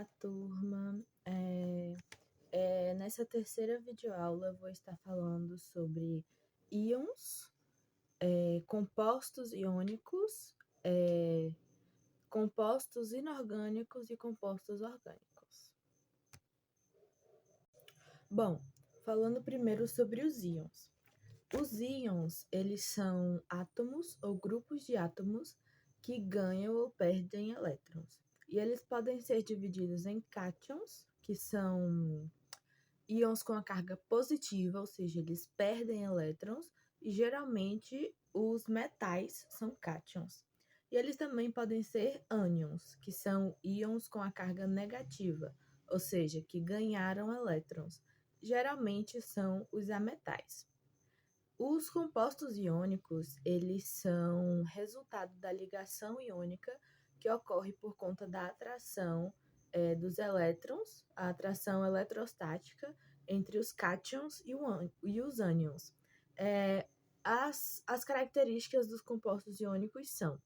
Olá, turma. Nessa terceira videoaula eu vou estar falando sobre íons, compostos iônicos, compostos inorgânicos e compostos orgânicos. Bom, falando primeiro sobre os íons. Os íons, eles são átomos ou grupos de átomos que ganham ou perdem elétrons. E eles podem ser divididos em cátions, que são íons com a carga positiva, ou seja, eles perdem elétrons, e geralmente os metais são cátions. E eles também podem ser ânions, que são íons com a carga negativa, ou seja, que ganharam elétrons. Geralmente são os ametais. Os compostos iônicos, eles são resultado da ligação iônica que ocorre por conta da atração dos elétrons, a atração eletrostática entre os cátions e os ânions. As características dos compostos iônicos são: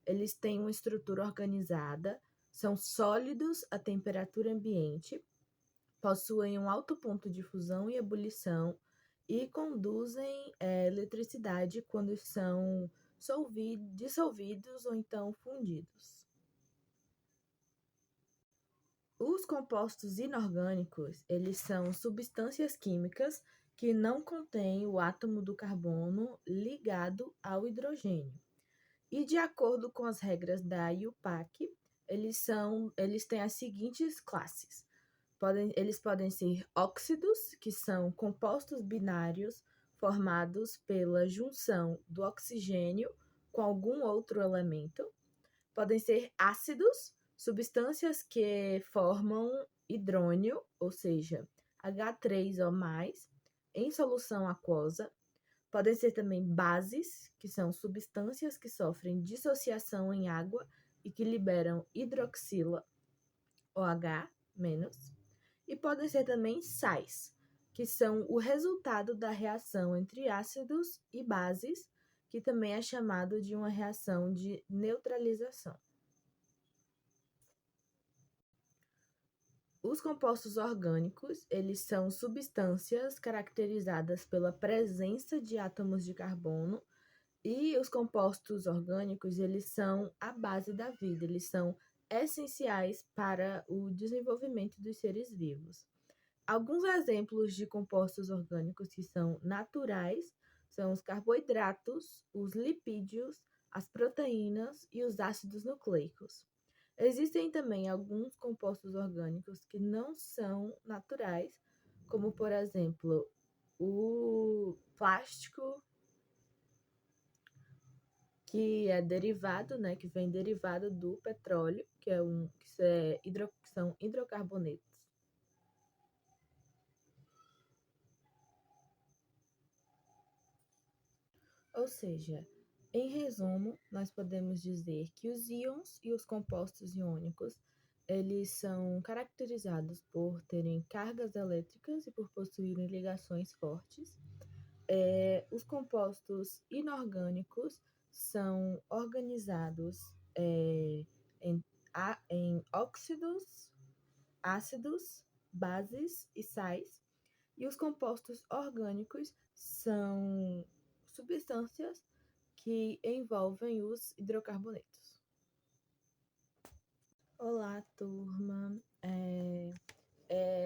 eles têm uma estrutura organizada, são sólidos a temperatura ambiente, possuem um alto ponto de fusão e ebulição, e conduzem eletricidade quando são dissolvidos ou então fundidos. Os compostos inorgânicos, eles são substâncias químicas que não contêm o átomo do carbono ligado ao hidrogênio. E de acordo com as regras da IUPAC, eles têm as seguintes classes. Eles podem ser óxidos, que são compostos binários formados pela junção do oxigênio com algum outro elemento. Podem ser ácidos, substâncias que formam hidrônio, ou seja, H3O+, em solução aquosa. Podem ser também bases, que são substâncias que sofrem dissociação em água e que liberam hidroxila, OH-. E podem ser também sais, que são o resultado da reação entre ácidos e bases, que também é chamado de uma reação de neutralização. Os compostos orgânicos, eles são substâncias caracterizadas pela presença de átomos de carbono, e os compostos orgânicos, eles são a base da vida, eles são essenciais para o desenvolvimento dos seres vivos. Alguns exemplos de compostos orgânicos que são naturais são os carboidratos, os lipídios, as proteínas e os ácidos nucleicos. Existem também alguns compostos orgânicos que não são naturais, como, por exemplo, o plástico, que é derivado, né, que vem derivado do petróleo, que são hidrocarbonetos. Ou seja, em resumo, nós podemos dizer que os íons e os compostos iônicos, eles são caracterizados por terem cargas elétricas e por possuírem ligações fortes. Os compostos inorgânicos são organizados em óxidos, ácidos, bases e sais, e os compostos orgânicos são substâncias que envolvem os hidrocarbonetos. Olá, turma.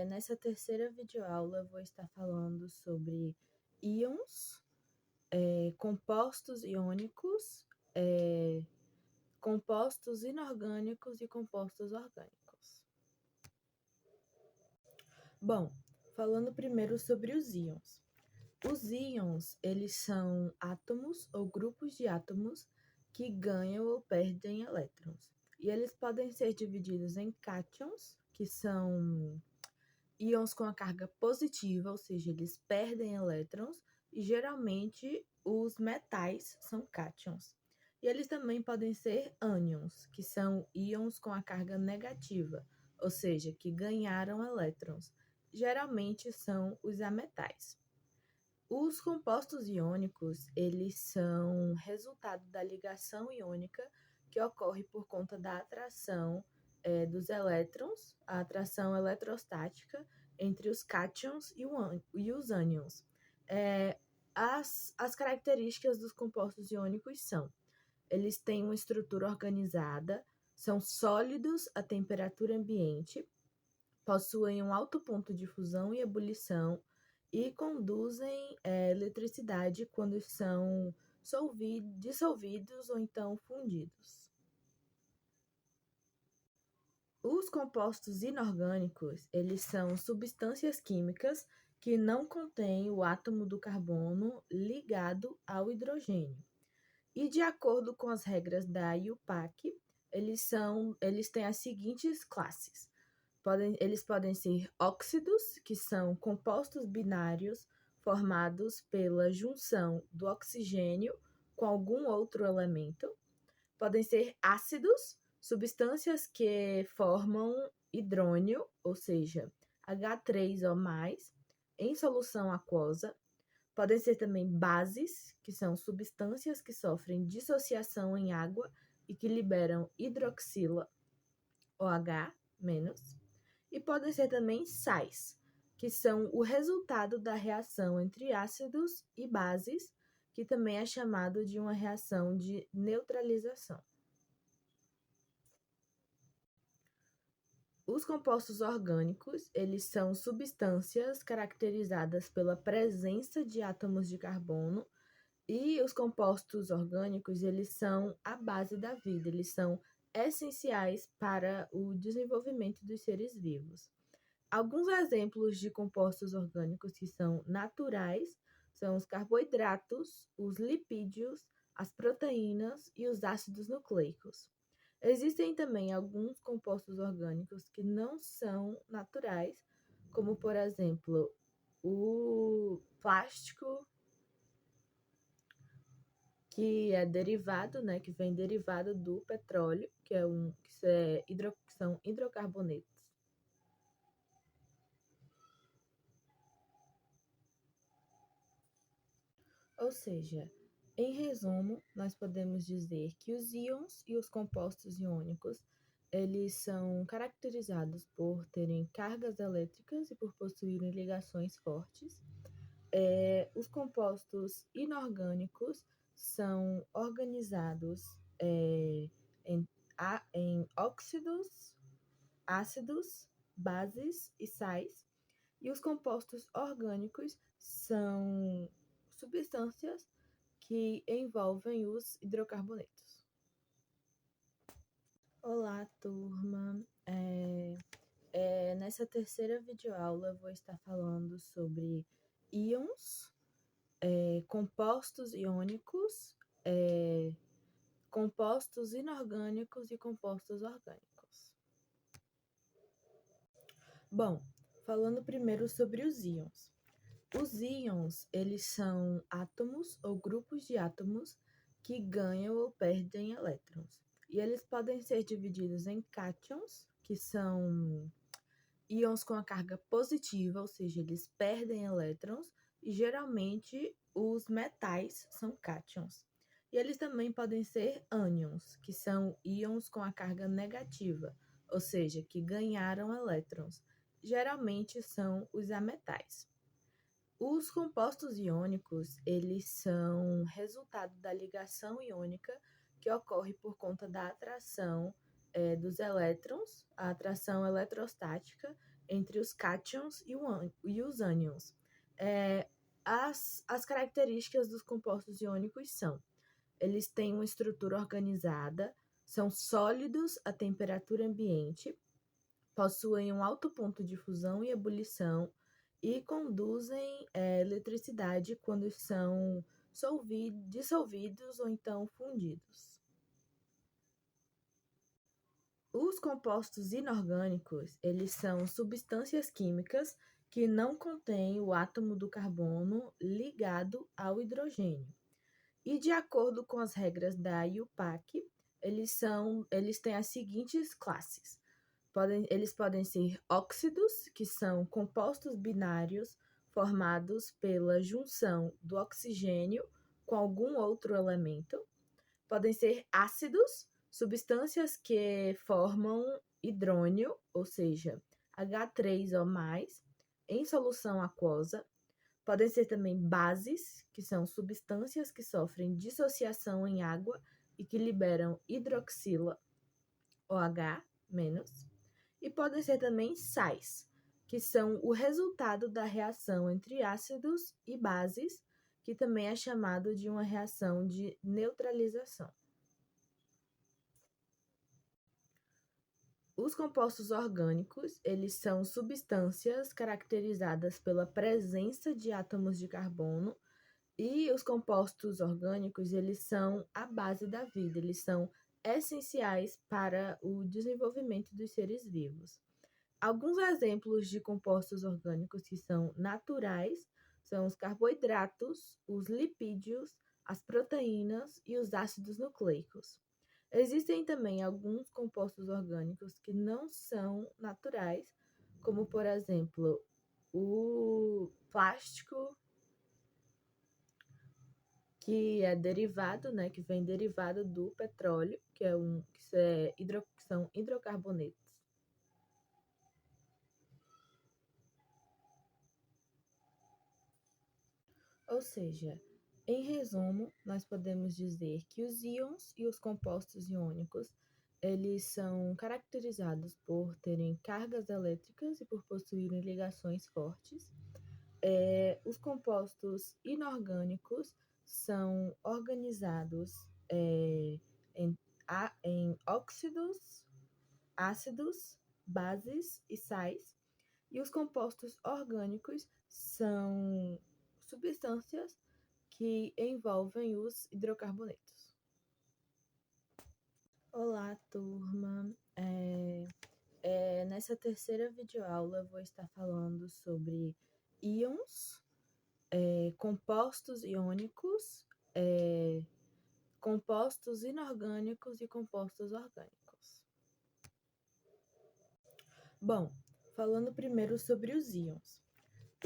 Nessa terceira videoaula eu vou estar falando sobre íons, compostos iônicos, compostos inorgânicos e compostos orgânicos. Bom, falando primeiro sobre os íons. Os íons, eles são átomos ou grupos de átomos que ganham ou perdem elétrons. E eles podem ser divididos em cátions, que são íons com a carga positiva, ou seja, eles perdem elétrons, e geralmente os metais são cátions. E eles também podem ser ânions, que são íons com a carga negativa, ou seja, que ganharam elétrons. Geralmente são os ametais. Os compostos iônicos, eles são resultado da ligação iônica que ocorre por conta da atração dos elétrons, a atração eletrostática entre os cátions e os ânions. As características dos compostos iônicos são: eles têm uma estrutura organizada, são sólidos a temperatura ambiente, possuem um alto ponto de fusão e ebulição e conduzem eletricidade quando são dissolvidos ou então fundidos. Os compostos inorgânicos, eles são substâncias químicas que não contêm o átomo do carbono ligado ao hidrogênio. E de acordo com as regras da IUPAC, eles têm as seguintes classes. Eles podem ser óxidos, que são compostos binários formados pela junção do oxigênio com algum outro elemento. Podem ser ácidos, substâncias que formam hidrônio, ou seja, H3O+, em solução aquosa. Podem ser também bases, que são substâncias que sofrem dissociação em água e que liberam hidroxila, OH-. E podem ser também sais, que são o resultado da reação entre ácidos e bases, que também é chamado de uma reação de neutralização. Os compostos orgânicos, eles são substâncias caracterizadas pela presença de átomos de carbono, e os compostos orgânicos, eles são a base da vida, eles são essenciais para o desenvolvimento dos seres vivos. Alguns exemplos de compostos orgânicos que são naturais são os carboidratos, os lipídios, as proteínas e os ácidos nucleicos. Existem também alguns compostos orgânicos que não são naturais, como, por exemplo, o plástico, que é derivado, né, que vem derivado do petróleo, que são hidrocarbonetos. Ou seja, em resumo, nós podemos dizer que os íons e os compostos iônicos, eles são caracterizados por terem cargas elétricas e por possuírem ligações fortes. Os compostos inorgânicos são organizados em óxidos, ácidos, bases e sais, e os compostos orgânicos são substâncias que envolvem os hidrocarbonetos. Olá, turma! Nessa terceira videoaula eu vou estar falando sobre íons, compostos iônicos, compostos inorgânicos e compostos orgânicos. Bom, falando primeiro sobre os íons. Os íons, eles são átomos ou grupos de átomos que ganham ou perdem elétrons. E eles podem ser divididos em cátions, que são íons com a carga positiva, ou seja, eles perdem elétrons, e geralmente os metais são cátions. E eles também podem ser ânions, que são íons com a carga negativa, ou seja, que ganharam elétrons. Geralmente são os ametais. Os compostos iônicos, eles são resultado da ligação iônica que ocorre por conta da atração dos elétrons, a atração eletrostática entre os cátions e os ânions. As características dos compostos iônicos são: eles têm uma estrutura organizada, são sólidos a temperatura ambiente, possuem um alto ponto de fusão e ebulição e conduzem eletricidade quando são dissolvidos ou então fundidos. Os compostos inorgânicos, eles são substâncias químicas que não contêm o átomo do carbono ligado ao hidrogênio. E de acordo com as regras da IUPAC, eles têm as seguintes classes. Eles podem ser óxidos, que são compostos binários formados pela junção do oxigênio com algum outro elemento. Podem ser ácidos, substâncias que formam hidrônio, ou seja, H3O+, em solução aquosa. Podem ser também bases, que são substâncias que sofrem dissociação em água e que liberam hidroxila, OH-. E podem ser também sais, que são o resultado da reação entre ácidos e bases, que também é chamado de uma reação de neutralização. Os compostos orgânicos, eles são substâncias caracterizadas pela presença de átomos de carbono, e os compostos orgânicos, eles são a base da vida, eles são essenciais para o desenvolvimento dos seres vivos. Alguns exemplos de compostos orgânicos que são naturais são os carboidratos, os lipídios, as proteínas e os ácidos nucleicos. Existem também alguns compostos orgânicos que não são naturais, como, por exemplo, o plástico, que é derivado, né, que vem derivado do petróleo, que são hidrocarbonetos. Ou seja, em resumo, nós podemos dizer que os íons e os compostos iônicos, eles são caracterizados por terem cargas elétricas e por possuírem ligações fortes. Os compostos inorgânicos são organizados em óxidos, ácidos, bases e sais, e os compostos orgânicos são substâncias que envolvem os hidrocarbonetos. Olá, turma! Nessa terceira videoaula eu vou estar falando sobre íons, compostos iônicos, compostos inorgânicos e compostos orgânicos. Bom, falando primeiro sobre os íons.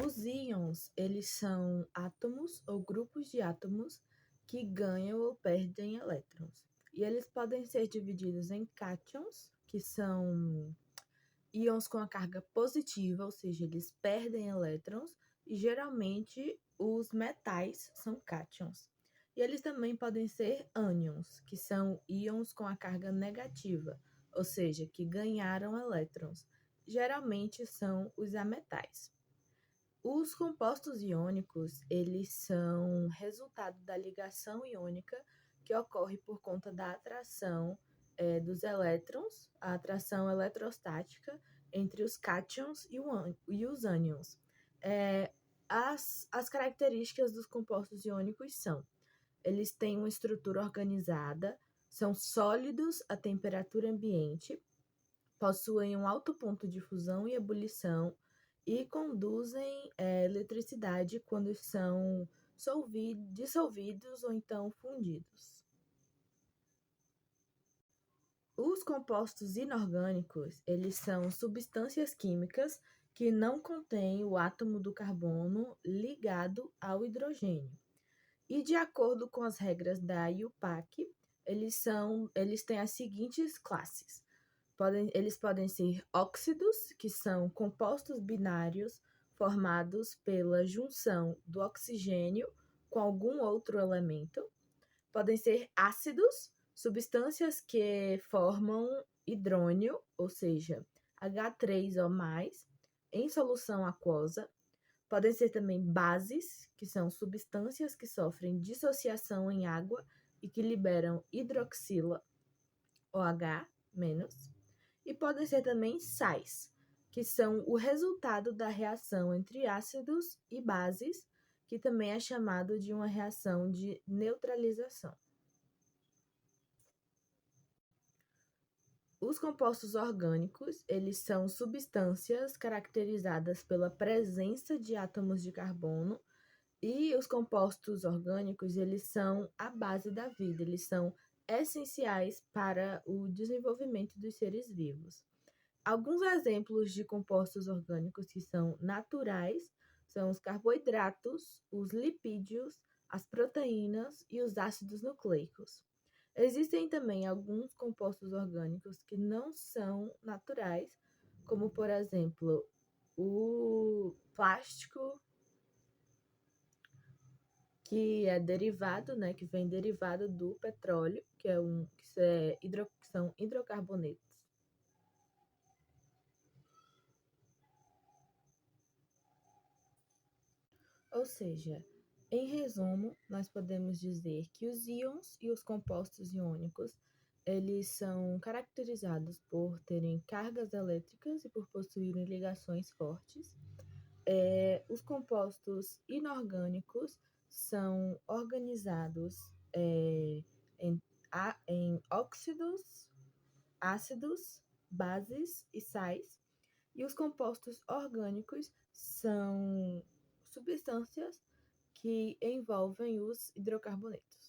Os íons, eles são átomos ou grupos de átomos que ganham ou perdem elétrons. E eles podem ser divididos em cátions, que são íons com a carga positiva, ou seja, eles perdem elétrons, e geralmente os metais são cátions. E eles também podem ser ânions, que são íons com a carga negativa, ou seja, que ganharam elétrons. Geralmente são os ametais. Os compostos iônicos, eles são resultado da ligação iônica que ocorre por conta da atração dos elétrons, a atração eletrostática entre os cátions e os ânions. As características dos compostos iônicos são: eles têm uma estrutura organizada, são sólidos a temperatura ambiente, possuem um alto ponto de fusão e ebulição e conduzem eletricidade quando são dissolvidos ou então fundidos. Os compostos inorgânicos, eles são substâncias químicas que não contêm o átomo do carbono ligado ao hidrogênio. E de acordo com as regras da IUPAC, eles têm as seguintes classes. Eles podem ser óxidos, que são compostos binários formados pela junção do oxigênio com algum outro elemento. Podem ser ácidos, substâncias que formam hidrônio, ou seja, H3O+, em solução aquosa. Podem ser também bases, que são substâncias que sofrem dissociação em água e que liberam hidroxila, OH-. E podem ser também sais, que são o resultado da reação entre ácidos e bases, que também é chamado de uma reação de neutralização. Os compostos orgânicos, eles são substâncias caracterizadas pela presença de átomos de carbono, e os compostos orgânicos, eles são a base da vida, eles são essenciais para o desenvolvimento dos seres vivos. Alguns exemplos de compostos orgânicos que são naturais são os carboidratos, os lipídios, as proteínas e os ácidos nucleicos. Existem também alguns compostos orgânicos que não são naturais, como, por exemplo, o plástico, que é derivado, né, que vem derivado do petróleo, que são hidrocarbonetos. Ou seja, em resumo, nós podemos dizer que os íons e os compostos iônicos, eles são caracterizados por terem cargas elétricas e por possuírem ligações fortes. Os compostos inorgânicos são organizados em, em óxidos, ácidos, bases e sais, e os compostos orgânicos são substâncias que envolvem os hidrocarbonetos.